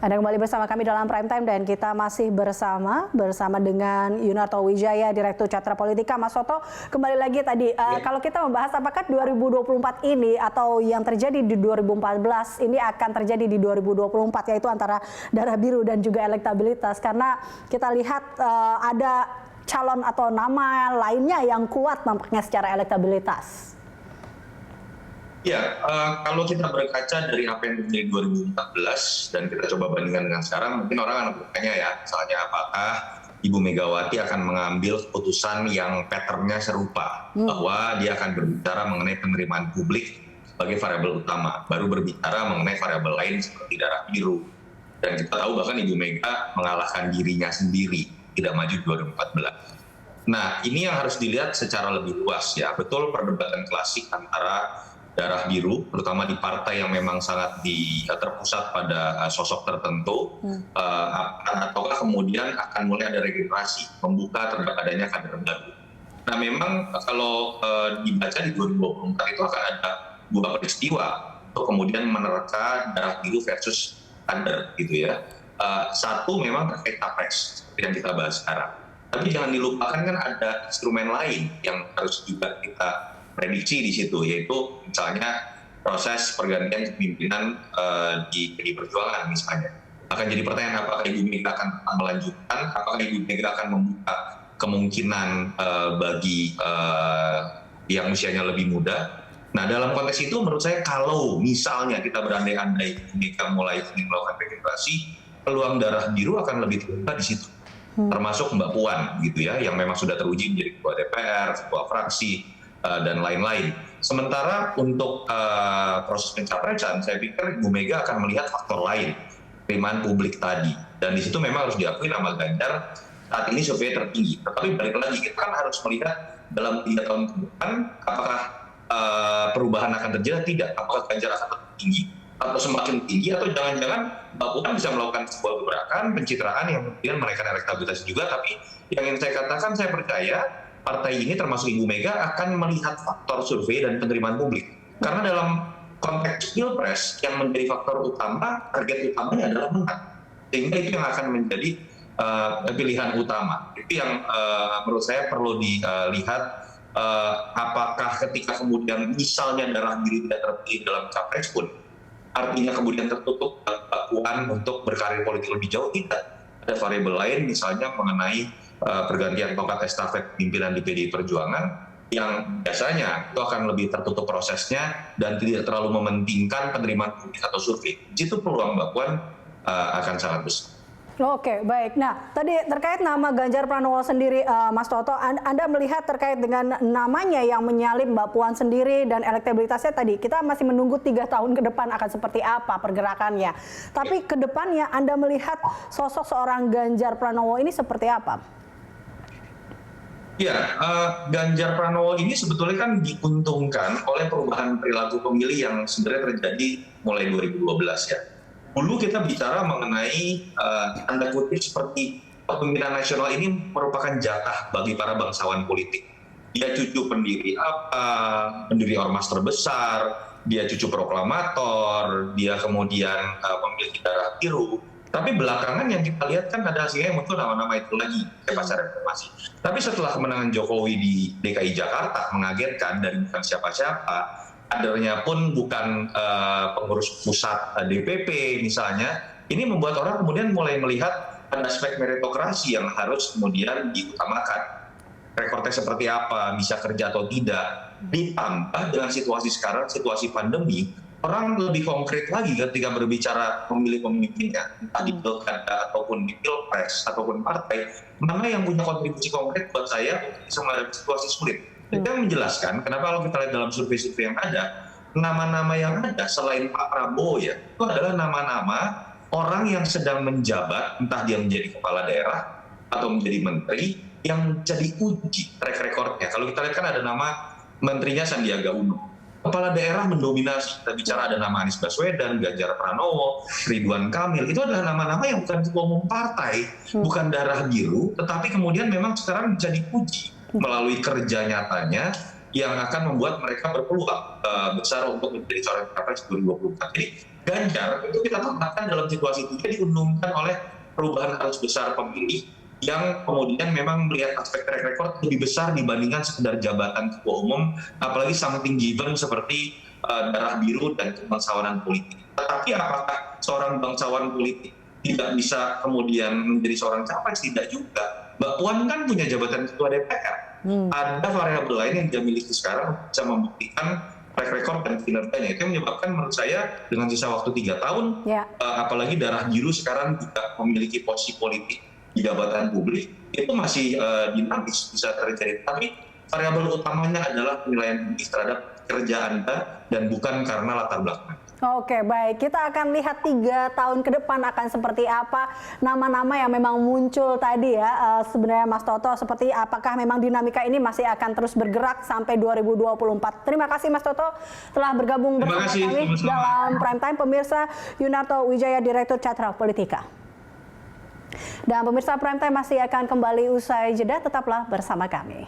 Anda kembali bersama kami dalam Prime Time dan kita masih bersama dengan Yunarto Wijaya, Direktur Catra Politika. Mas Toto, kembali lagi tadi, kalau kita membahas apakah 2024 ini atau yang terjadi di 2014 ini akan terjadi di 2024, yaitu antara darah biru dan juga elektabilitas. Karena kita lihat ada calon atau nama lainnya yang kuat nampaknya secara elektabilitas. Ya, kalau kita berkaca dari apa yang terjadi 2014 dan kita coba bandingkan dengan sekarang, mungkin orang akan bertanya ya, misalnya apakah Ibu Megawati akan mengambil keputusan yang patternnya serupa, bahwa dia akan berbicara mengenai penerimaan publik sebagai variabel utama, baru berbicara mengenai variabel lain seperti darah biru. Dan kita tahu bahkan Ibu Mega mengalahkan dirinya sendiri, tidak maju 2014. Nah, ini yang harus dilihat secara lebih luas ya, betul perdebatan klasik antara darah biru, terutama di partai yang memang sangat terpusat pada sosok tertentu, ataukah kemudian akan mulai ada regenerasi, membuka terhadap adanya kader baru. Nah memang kalau dibaca di 2024 itu akan ada dua peristiwa untuk kemudian menerka darah biru versus kader gitu ya. Satu memang terkait capres seperti yang kita bahas sekarang. Tapi jangan dilupakan kan ada instrumen lain yang harus juga kita prediksi di situ, yaitu misalnya proses pergantian kepemimpinan di PDI Perjuangan misalnya. Akan jadi pertanyaan apakah Ibu Mega akan melanjutkan, apakah Ibu Mega akan membuka kemungkinan bagi yang usianya lebih muda. Nah dalam konteks itu menurut saya kalau misalnya kita berandai-andai Ibu Mega mulai ingin melakukan regenerasi, peluang darah biru akan lebih terbuka di situ. Termasuk Mbak Puan gitu ya, yang memang sudah teruji menjadi ketua DPR, ketua fraksi, dan lain-lain. Sementara untuk proses pencapresan, saya pikir Ibu Mega akan melihat faktor lain, penerimaan publik tadi. Dan di situ memang harus diakui nama Ganjar saat ini survei tertinggi. Tetapi balik lagi, kita kan harus melihat dalam 3 tahun ke depan, apakah perubahan akan terjadi atau tidak? Apakah Ganjar akan tetap tinggi? Atau semakin tinggi? Atau jangan-jangan Mbak Puan bisa melakukan sebuah gebrakan, pencitraan yang kemudian menaikkan elektabilitas juga. Tapi yang ingin saya katakan, saya percaya partai ini termasuk Ibu Mega akan melihat faktor survei dan penerimaan publik. Karena dalam konteks pilpres yang menjadi faktor utama, target utamanya adalah menang. Sehingga itu yang akan menjadi pilihan utama. Itu yang menurut saya perlu dilihat, apakah ketika kemudian misalnya darah biru tidak terpilih dalam capres pun, artinya kemudian tertutup Puan untuk berkarir politik lebih jauh, tidak. Ada variabel lain misalnya mengenai pergantian tongkat estafet pimpinan di PDI Perjuangan yang biasanya itu akan lebih tertutup prosesnya dan tidak terlalu mementingkan penerimaan publik atau survei. Di situ peluang Mbak Puan akan sangat besar. Oke, baik. Nah, tadi terkait nama Ganjar Pranowo sendiri, Mas Toto, Anda melihat terkait dengan namanya yang menyalip Mbak Puan sendiri dan elektabilitasnya tadi, kita masih menunggu 3 tahun ke depan akan seperti apa pergerakannya. Tapi ke depannya Anda melihat sosok seorang Ganjar Pranowo ini seperti apa? Ya, Ganjar Pranowo ini sebetulnya kan diuntungkan oleh perubahan perilaku pemilih yang sebenarnya terjadi mulai 2012 ya. Dulu kita bicara mengenai tanda kutip seperti kepemimpinan nasional ini merupakan jatah bagi para bangsawan politik. Dia cucu pendiri apa, pendiri ormas terbesar, dia cucu proklamator, dia kemudian memiliki darah biru. Tapi belakangan yang kita lihat kan ada hasilnya yang muncul nama-nama itu lagi ke pasar reformasi. Tapi setelah kemenangan Jokowi di DKI Jakarta mengagetkan dari bukan siapa-siapa, kadernya pun bukan pengurus pusat DPP misalnya, ini membuat orang kemudian mulai melihat ada aspek meritokrasi yang harus kemudian diutamakan. Rekornya seperti apa, bisa kerja atau tidak. Ditambah dengan situasi sekarang, situasi pandemi, orang lebih konkret lagi ketika berbicara memilih pemimpinnya, entah di pilkada ataupun di pilpres ataupun partai, mana yang punya kontribusi konkret buat saya untuk bisa menghadapi situasi sulit. Itu yang menjelaskan kenapa kalau kita lihat dalam survei-survei yang ada, nama-nama yang ada selain Pak Prabowo ya, itu adalah nama-nama orang yang sedang menjabat, entah dia menjadi kepala daerah atau menjadi menteri, yang jadi uji track recordnya. Kalau kita lihat kan ada nama menterinya Sandiaga Uno. Kepala daerah mendominasi, kita bicara ada nama Anies Baswedan, Ganjar Pranowo, Ridwan Kamil, itu adalah nama-nama yang bukan ketua umum partai, bukan darah biru, tetapi kemudian memang sekarang bisa dipuji melalui kerja nyatanya yang akan membuat mereka berpeluang besar untuk menjadi calon capres 2024. Jadi Ganjar itu kita tempatkan dalam situasi itu dia diuntungkan oleh perubahan arus besar pemilih yang kemudian memang melihat aspek track record lebih besar dibandingkan sekedar jabatan ketua umum, apalagi something given seperti darah biru dan kebangsawanan politik. Tetapi apakah seorang bangsawan politik tidak bisa kemudian menjadi seorang capres? Tidak juga. Mbak Puan kan punya jabatan ketua DPR. Ada variabel lain yang dia miliki sekarang bisa membuktikan track record dan kinerjanya. Itu yang menyebabkan menurut saya dengan sisa waktu 3 tahun, apalagi darah biru sekarang juga memiliki posisi politik di jabatan publik, itu masih dinamis bisa terjadi. Tapi variabel utamanya adalah penilaian publik terhadap kerja Anda dan bukan karena latar belakang. Oke, baik. Kita akan lihat 3 tahun ke depan akan seperti apa nama-nama yang memang muncul tadi ya. Sebenarnya Mas Toto, seperti apakah memang dinamika ini masih akan terus bergerak sampai 2024. Terima kasih Mas Toto telah bergabung bersama kami dalam Prime Time. Pemirsa, Yunarto Wijaya, Direktur Carta Politika. Dan pemirsa, Prime Time masih akan kembali usai jeda. Tetaplah bersama kami.